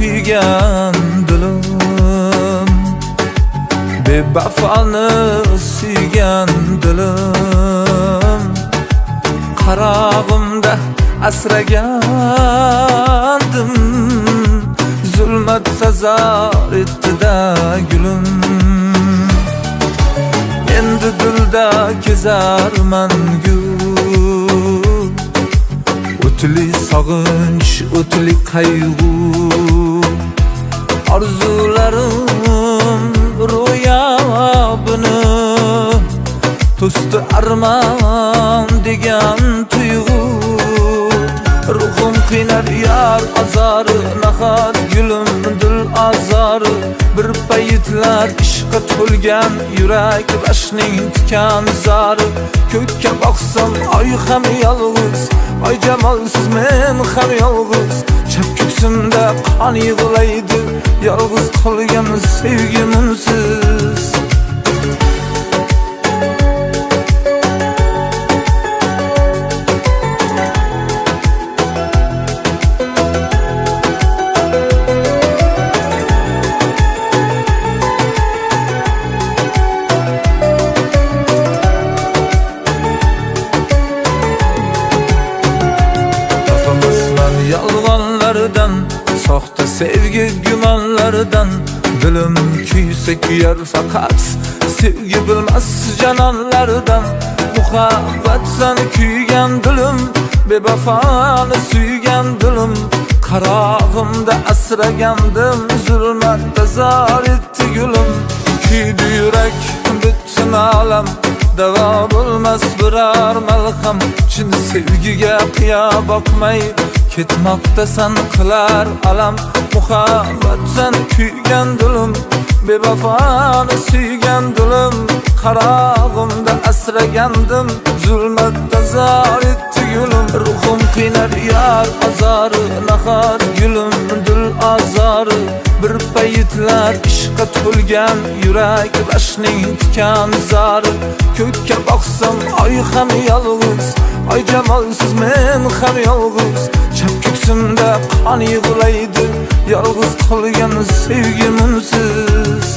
kuygan dilim, bevafoni suygan dilim, qarog'imda asragandim, zulmat sazar etdi-da gulim. Endi dilda kezarman gul, o'tli sog'inch, o'tli qayg'u, orzularim ro'yobini to'sdi armon degan tuyg'u. Ruhim qiynar yar azori, nahot gulim dil azori. Bir paytlar ishqa to'lgan yurak rashning tikan zari. Ko'kka boqsam oy ham yolg'iz, oy jamolsiz men ham yolg'iz. Chap ko'ksimda qon yig'laydi, yolg'iz qolgan sevgimsiz. Yolg'onlardan, soxta sevgi gumonlardan, dilim kuysa kuyar faqat sevgi bilmas janonlardan. Muhabbatdan kuygan dilim, bevafoni suygan dilim, qarog'imda asragandim, zulmatda zor etdi gulim. Kuydi yurak butun olam, davo bo'lmas biror malham. Chin sevgiga qiya boqmay ketmoqdasan qilar alam. Muhabbatdan kuygan dilim, bevafoni suygan dilim, qarog'imda asragandim, zulmatda zor etdi gulim. Ruhim qiynar yar azori, nahot gulim dil azori. Bir paytlar ishqa to'lgan yurak rashning tikan zari. Ko'kka boqsam oy ham yolg'iz, oy jamolsiz men ham yolg'iz. Chap ko'ksimda qon yig'laydi, yolg'iz qolgan sevgimsiz.